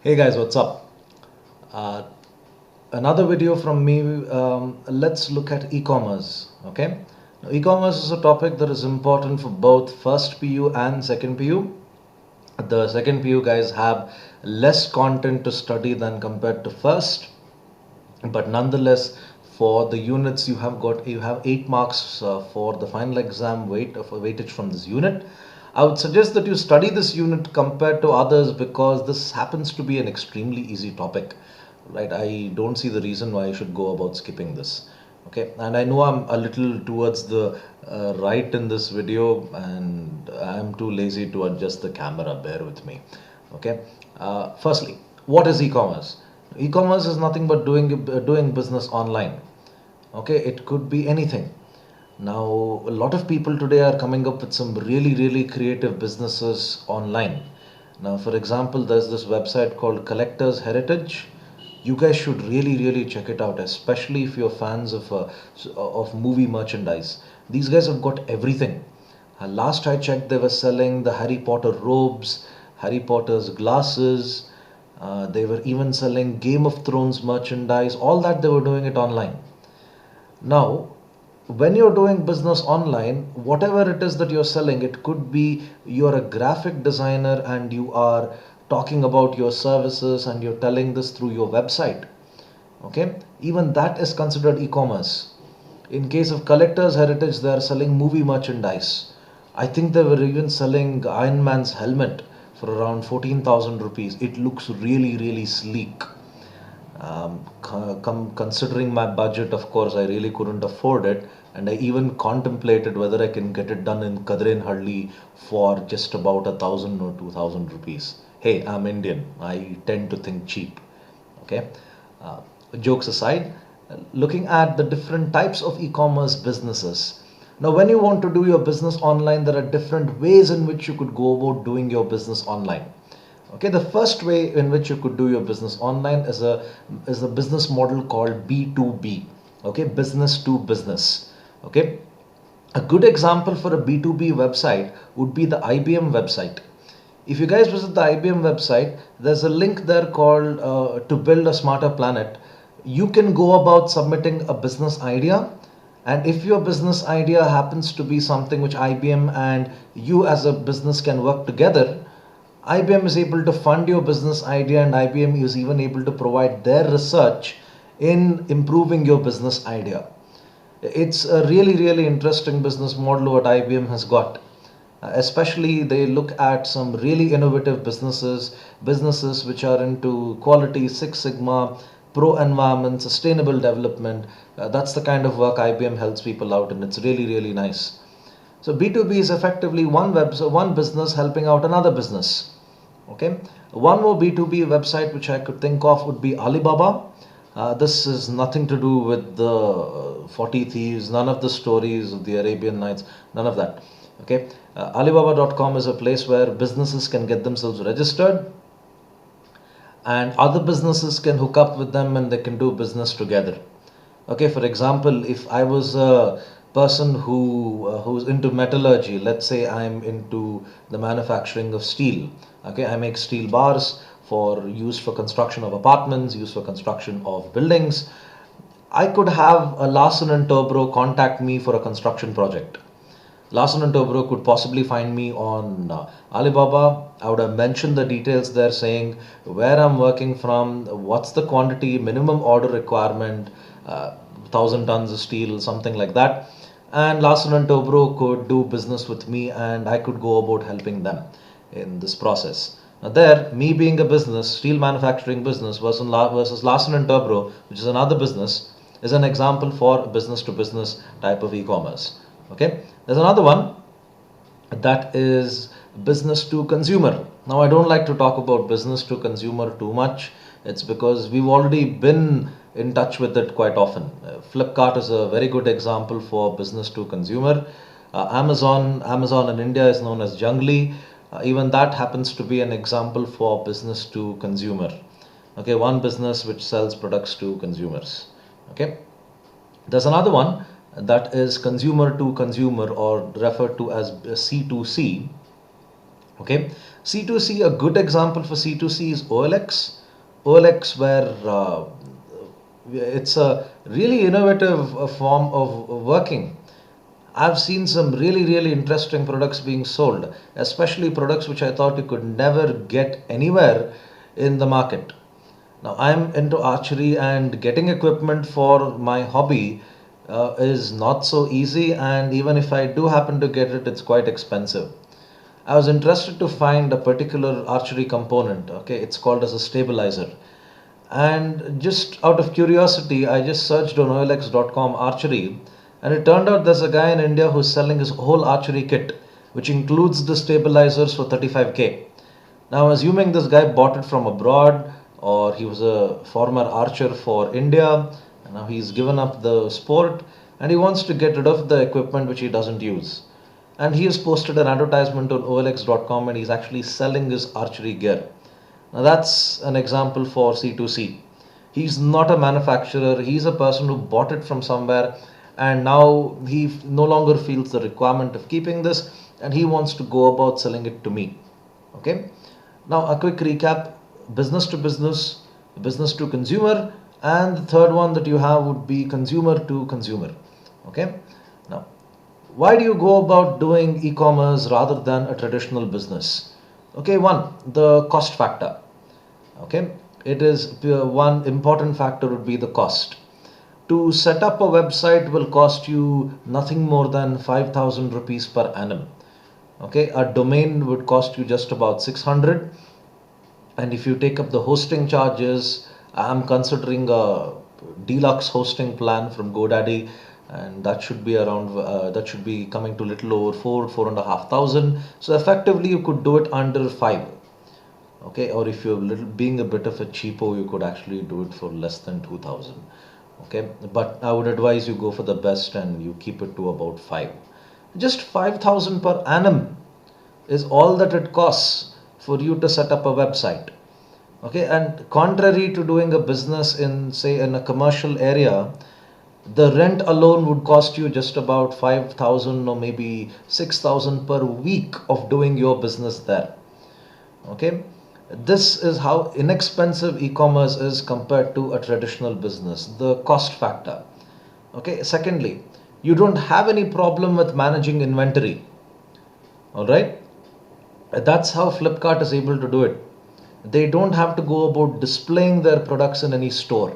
Hey guys, what's up? Uh, Another video from me. Let's look at e-commerce. Okay, now, e-commerce is a topic that is important for both first PU and second PU. The second PU guys have less content to study than compared to first, but nonetheless, for the units you have 8 marks for the final exam weightage from this unit. I would suggest that you study this unit compared to others because this happens to be an extremely easy topic, right? I don't see the reason why I should go about skipping this. Okay, and I know I'm a little towards the right in this video, and I'm too lazy to adjust the camera. Bear with me. Okay, firstly, what is e-commerce? E-commerce is nothing but doing business online. Okay, it could be anything. Now, a lot of people today are coming up with some really creative businesses online. Now, for example, there's this website called Collectors Heritage. You guys should really check it out, especially if you're fans of movie merchandise. These guys have got everything. Last I checked, they were selling the Harry Potter robes, Harry Potter's glasses. They were even selling Game of Thrones merchandise. All that they were doing it online. Now, when you're doing business online, whatever it is that you're selling, it could be you're a graphic designer and you are talking about your services and you're telling this through your website. Okay, even that is considered e-commerce. In case of Collectors Heritage, they are selling movie merchandise. I think they were even selling Iron Man's helmet for around 14,000 rupees. It looks really sleek. Considering my budget, of course, I really couldn't afford it, and I even contemplated whether I can get it done in Kadrenhalli for just about 1,000 or 2,000 rupees. Hey, I'm Indian. I tend to think cheap. Okay, jokes aside, looking at the different types of e-commerce businesses. Now, when you want to do your business online, there are different ways in which you could go about doing your business online. Okay, the first way in which you could do your business online is a business model called B2B. Okay, business to business. Okay, a good example for a B2B website would be the IBM website. If you guys visit the IBM website, there's a link there called to build a smarter planet. You can go about submitting a business idea, and if your business idea happens to be something which IBM and you as a business can work together, IBM is able to fund your business idea, and IBM is even able to provide their research in improving your business idea. It's a really interesting business model what IBM has got. Especially they look at some really innovative businesses which are into quality, Six Sigma, pro environment, sustainable development. That's the kind of work IBM helps people out, and it's really nice. So B2B is effectively one business helping out another business. Okay, one more B2B website which I could think of would be Alibaba. This is nothing to do with the 40 thieves, none of the stories of the Arabian Nights, none of that. Okay, Alibaba.com is a place where businesses can get themselves registered and other businesses can hook up with them and they can do business together. Okay, for example, if I was a person who's into metallurgy, let's say I'm into the manufacturing of steel. Okay, I make steel bars for use for construction of apartments, use for construction of buildings. I could have a Larsen and Toubro contact me for a construction project. Larsen and Toubro could possibly find me on Alibaba. I would have mentioned the details there, saying where I'm working from, what's the quantity, minimum order requirement, 1,000 tons of steel, something like that. And Larsen and Toubro could do business with me, and I could go about helping them in this process. Now, there, me being a business, steel manufacturing business versus Larsen and Toubro, which is another business, is an example for business to business type of e-commerce. Okay, there's another one that is business to consumer. Now, I don't like to talk about business to consumer too much. It's because we've already been in touch with it quite often. Flipkart is a very good example for business to consumer. Amazon in India is known as Jungly. Even that happens to be an example for business to consumer. Okay, one business which sells products to consumers. Okay, there's another one that is consumer to consumer, or referred to as C2C. Okay, C2C, a good example for C2C is OLX. OLX, where it's a really innovative form of working. I've seen some really, really interesting products being sold, especially products which I thought you could never get anywhere in the market. Now, I'm into archery, and getting equipment for my hobby is not so easy, and even if I do happen to get it, it's quite expensive. I was interested to find a particular archery component. Okay, it's called as a stabilizer. And just out of curiosity, I just searched on OLX.com archery, and it turned out there's a guy in India who's selling his whole archery kit, which includes the stabilizers for 35K. Now, assuming this guy bought it from abroad, or he was a former archer for India, and now he's given up the sport and he wants to get rid of the equipment which he doesn't use. And he has posted an advertisement on OLX.com, and he's actually selling his archery gear. Now, that's an example for C2C. He's not a manufacturer, he's a person who bought it from somewhere, and now he no longer feels the requirement of keeping this, and he wants to go about selling it to me. Okay. Now, a quick recap: business to consumer, and the third one that you have would be consumer to consumer. Okay. Now, why do you go about doing e-commerce rather than a traditional business? Okay, one, the cost factor. Okay, it is one important factor would be the cost. To set up a website will cost you nothing more than 5,000 rupees per annum. Okay, a domain would cost you just about 600, and if you take up the hosting charges, I'm considering a deluxe hosting plan from GoDaddy, and that should be around that should be coming to little over 4,500. So effectively you could do it under 5. Okay, or if you're little being a bit of a cheapo, you could actually do it for less than 2,000. Okay, but I would advise you go for the best and you keep it to about 5. Just 5,000 per annum is all that it costs for you to set up a website. Okay, and contrary to doing a business in, say, in a commercial area, the rent alone would cost you just about 5,000 or maybe 6,000 per week of doing your business there. Okay, this is how inexpensive e-commerce is compared to a traditional business, the cost factor. Okay, secondly, you don't have any problem with managing inventory. All right, that's how Flipkart is able to do it. They don't have to go about displaying their products in any store.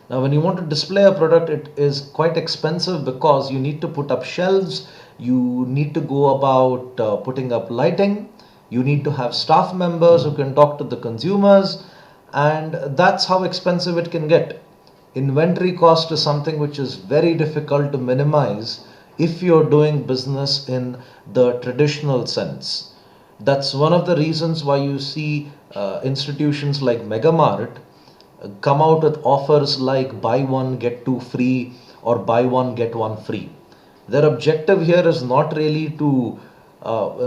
Now, when you want to display a product, it is quite expensive because you need to put up shelves, you need to go about putting up lighting, you need to have staff members who can talk to the consumers, and that's how expensive it can get. Inventory cost is something which is very difficult to minimize if you're doing business in the traditional sense. That's one of the reasons why you see institutions like Megamart come out with offers like buy one get two free or buy one get one free. Their objective here is not really to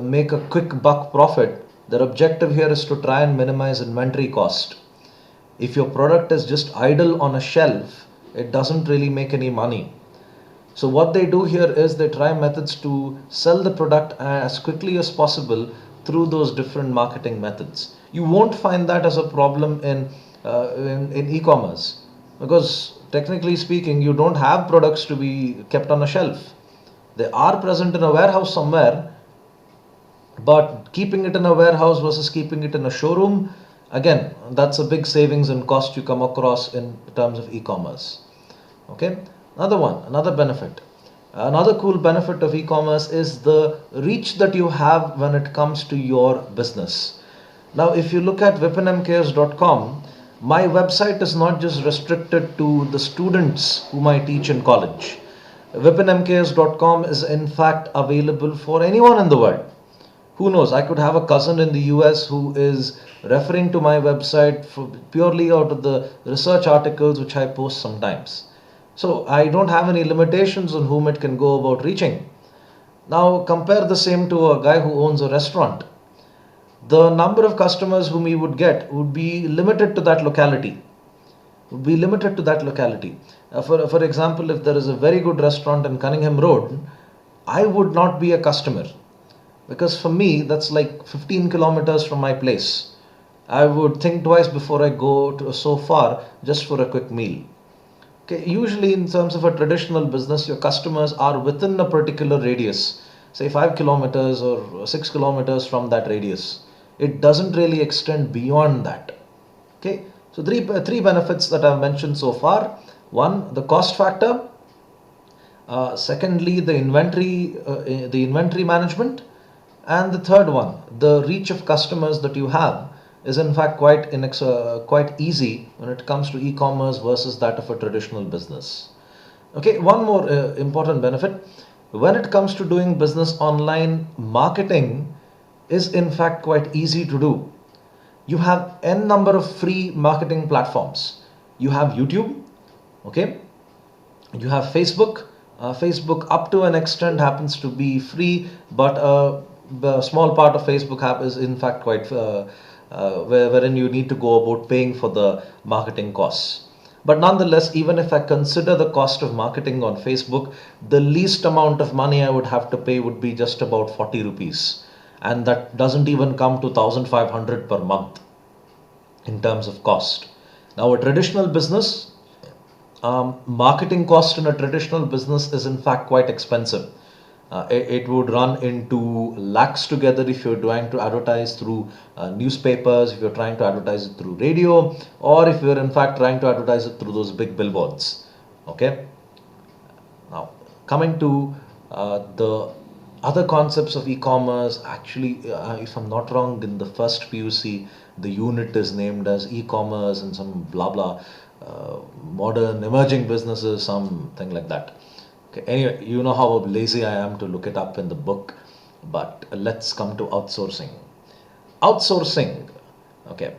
make a quick buck profit. Their objective here is to try and minimize inventory cost. If your product is just idle on a shelf, it doesn't really make any money. So what they do here is they try methods to sell the product as quickly as possible through those different marketing methods. You won't find that as a problem in e-commerce, because technically speaking, you don't have products to be kept on a shelf. They are present in a warehouse somewhere, but keeping it in a warehouse versus keeping it in a showroom, again, that's a big savings and cost you come across in terms of e-commerce. Okay, another benefit. Another cool benefit of e-commerce is the reach that you have when it comes to your business. Now, if you look at vipinmks.com, my website is not just restricted to the students whom I teach in college. Vipinmks.com is in fact available for anyone in the world. Who knows, I could have a cousin in the US who is referring to my website purely out of the research articles which I post sometimes. So I don't have any limitations on whom it can go about reaching. Now compare the same to a guy who owns a restaurant. The number of customers whom he would get would be limited to that locality. For example, if there is a very good restaurant in Cunningham Road, I would not be a customer. because for me that's like 15 kilometers from my place. I would think twice before I go to so far just for a quick meal. Okay, usually in terms of a traditional business, your customers are within a particular radius, say 5 kilometers or 6 kilometers from that radius. It doesn't really extend beyond that. Okay, so three benefits that I've mentioned so far. One, the cost factor. Secondly, the inventory management, and the third one, the reach of customers that you have is in fact quite easy when it comes to e-commerce versus that of a traditional business. Okay, one more important benefit: when it comes to doing business online, marketing is in fact quite easy to do. You have n number of free marketing platforms. You have YouTube, okay, you have Facebook. Facebook up to an extent happens to be free, but the small part of Facebook app is in fact quite wherein you need to go about paying for the marketing costs. But nonetheless, even if I consider the cost of marketing on Facebook, the least amount of money I would have to pay would be just about 40 rupees, and that doesn't even come to 1500 per month in terms of cost. Now, a traditional business, marketing cost in a traditional business is in fact quite expensive. It would run into lakhs together if you're trying to advertise through newspapers, if you're trying to advertise it through radio, or if you're in fact trying to advertise it through those big billboards. Okay. Now, coming to the other concepts of e-commerce, actually, if I'm not wrong, in the first PUC, the unit is named as e-commerce and some blah blah, modern emerging businesses, something like that. Okay. Anyway, you know how lazy I am to look it up in the book, but let's come to outsourcing. Outsourcing, okay.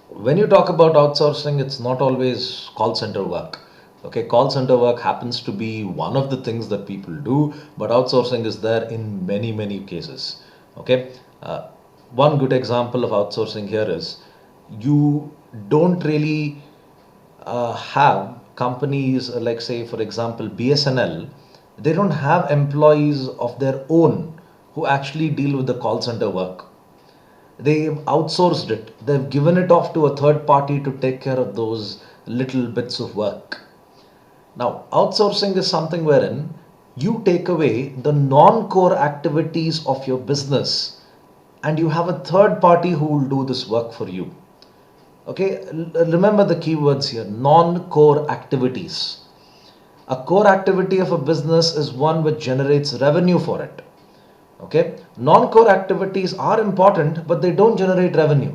When you talk about outsourcing, it's not always call center work. Okay, call center work happens to be one of the things that people do, but outsourcing is there in many, many cases. Okay, one good example of outsourcing here is you don't really have companies like, say, for example, BSNL, they don't have employees of their own who actually deal with the call center work. They've outsourced it, they've given it off to a third party to take care of those little bits of work. Now, outsourcing is something wherein you take away the non-core activities of your business and you have a third party who will do this work for you. Okay, remember the keywords here: non-core activities. A core activity of a business is one which generates revenue for it. Okay, non-core activities are important, but they don't generate revenue.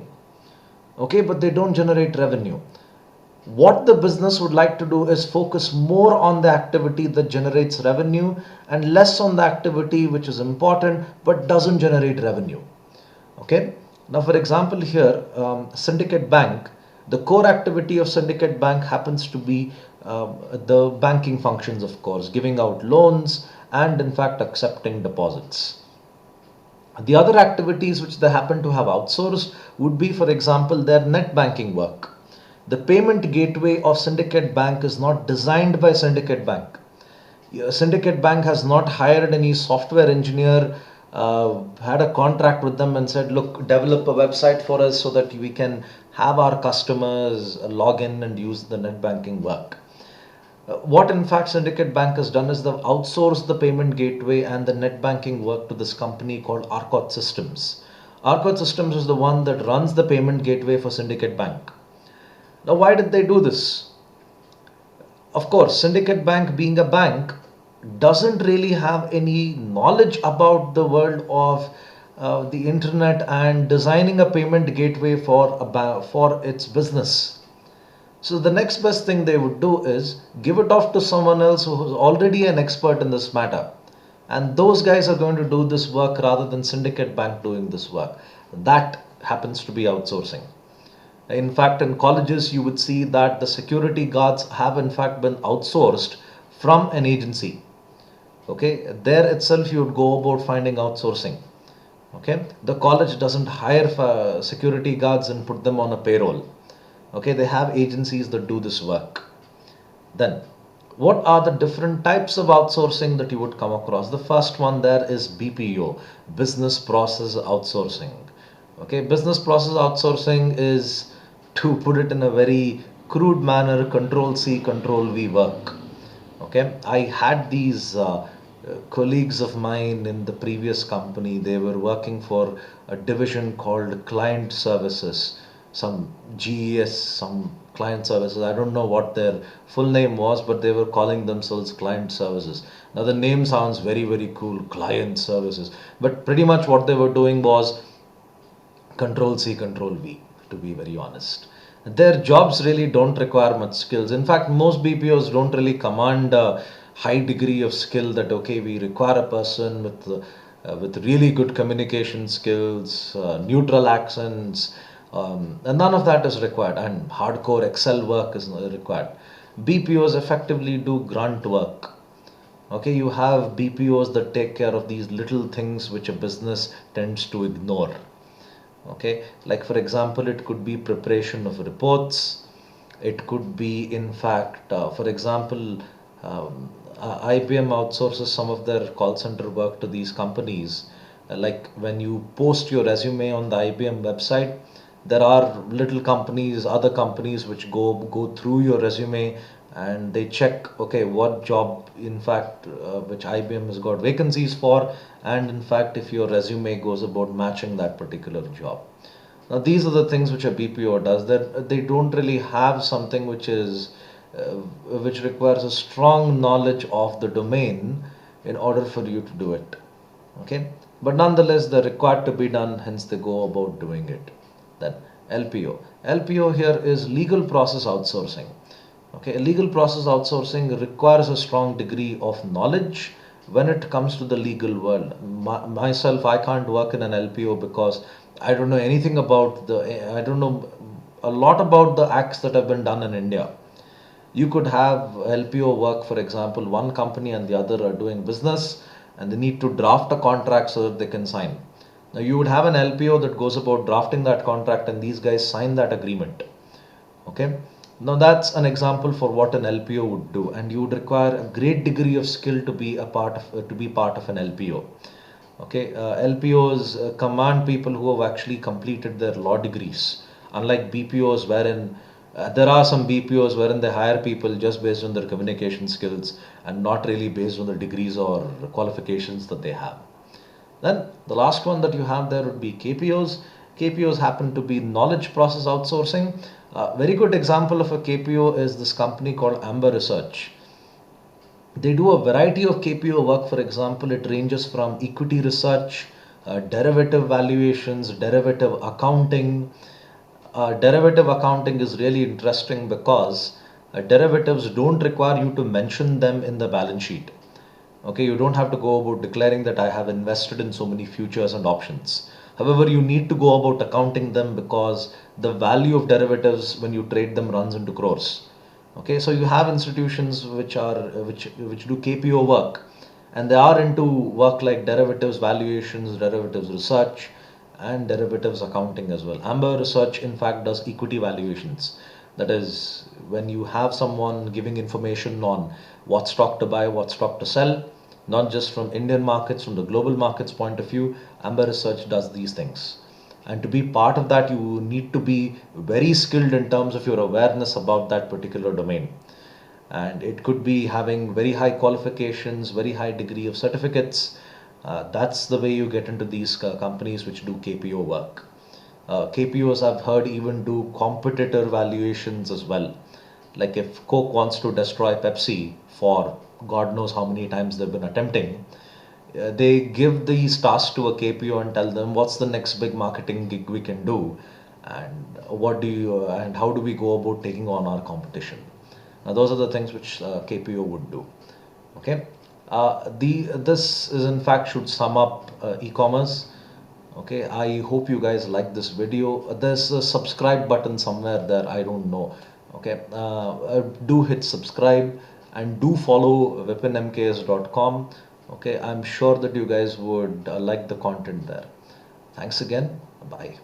Okay, but they don't generate revenue. What the business would like to do is focus more on the activity that generates revenue and less on the activity which is important but doesn't generate revenue. Okay. Now, for example, here, Syndicate Bank, the core activity of Syndicate Bank happens to be the banking functions, of course, giving out loans and in fact accepting deposits. The other activities which they happen to have outsourced would be, for example, their net banking work. The payment gateway of Syndicate Bank is not designed by Syndicate Bank. Syndicate Bank has not hired any software engineer, had a contract with them and said, look, develop a website for us so that we can have our customers log in and use the net banking work. What in fact Syndicate Bank has done is they've outsourced the payment gateway and the net banking work to this company called Arcot Systems. Arcot Systems is the one that runs the payment gateway for Syndicate Bank. Now, why did they do this? Of course, Syndicate Bank, being a bank, doesn't really have any knowledge about the world of the internet and designing a payment gateway for its business. So the next best thing they would do is give it off to someone else who is already an expert in this matter. And those guys are going to do this work rather than Syndicate Bank doing this work. That happens to be outsourcing. In fact, in colleges, you would see that the security guards have in fact been outsourced from an agency. Okay, there itself you would go about finding outsourcing. Okay, the college doesn't hire security guards and put them on a payroll. Okay, they have agencies that do this work. Then, What are the different types of outsourcing that you would come across? The first one there is BPO, business process outsourcing. Okay, business process outsourcing is, to put it in a very crude manner, control C, control V work. Okay, I had these colleagues of mine in the previous company. They were working for a division called client services, some GES, some client services. I don't know what their full name was, but they were calling themselves client services. Now the name sounds very, very cool, client services, but pretty much what they were doing was control C, control V, to be very honest. Their jobs really don't require much skills. In fact, most BPOs don't really command a high degree of skill that, okay, we require a person with really good communication skills, neutral accents, and none of that is required, and hardcore Excel work is not required. BPOs effectively do grunt work. Okay, you have BPOs that take care of these little things which a business tends to ignore. Okay, like for example, it could be preparation of reports. It could be, in fact, for example, IBM outsources some of their call center work to these companies. Like when you post your resume on the IBM website, there are little companies, other companies which go through your resume and they check, okay, what job, in fact, which IBM has got vacancies for, and in fact, if your resume goes about matching that particular job. Now, these are the things which a BPO does. That they don't really have something which requires a strong knowledge of the domain in order for you to do it. Okay, but nonetheless, they're required to be done. Hence, they go about doing it. Then LPO. LPO here is legal process outsourcing. Okay, legal process outsourcing requires a strong degree of knowledge when it comes to the legal world. Myself, I can't work in an LPO because I don't know anything about I don't know a lot about the acts that have been done in India. You could have LPO work, for example, one company and the other are doing business and they need to draft a contract so that they can sign. Now, you would have an LPO that goes about drafting that contract and these guys sign that agreement. Okay, now that's an example for what an LPO would do, and you would require a great degree of skill to be a part of to be part of an LPO. Okay, LPOs command people who have actually completed their law degrees, unlike BPOs, wherein there are some BPOs wherein they hire people just based on their communication skills and not really based on the degrees or qualifications that they have. Then the last one that you have there would be KPOs. KPOs happen to be knowledge process outsourcing. A very good example of a KPO is this company called Amber Research. They do a variety of KPO work. For example, it ranges from equity research, derivative valuations, derivative accounting. Derivative accounting is really interesting because derivatives don't require you to mention them in the balance sheet. Okay, you don't have to go about declaring that I have invested in so many futures and options. However, you need to go about accounting them because the value of derivatives when you trade them runs into crores. Okay, so you have institutions which do KPO work, and they are into work like derivatives valuations, derivatives research, and derivatives accounting as well. Amber Research, in fact, does equity valuations. That is, when you have someone giving information on what stock to buy, what stock to sell, not just from Indian markets, from the global markets point of view, Amber Research does these things. And to be part of that, you need to be very skilled in terms of your awareness about that particular domain. And it could be having very high qualifications, very high degree of certificates. That's the way you get into these companies which do KPO work. KPOs, I've heard, even do competitor valuations as well. Like if Coke wants to destroy Pepsi for God knows how many times they've been attempting, they give these tasks to a KPO and tell them what's the next big marketing gig we can do, and and how do we go about taking on our competition. Now, those are the things which KPO would do. Okay, the this is in fact should sum up e-commerce. Okay, I hope you guys like this video. There's a subscribe button somewhere there, I don't know. Okay, do hit subscribe and do follow vipinmks.com. Okay, I'm sure that you guys would like the content there. Thanks again. Bye.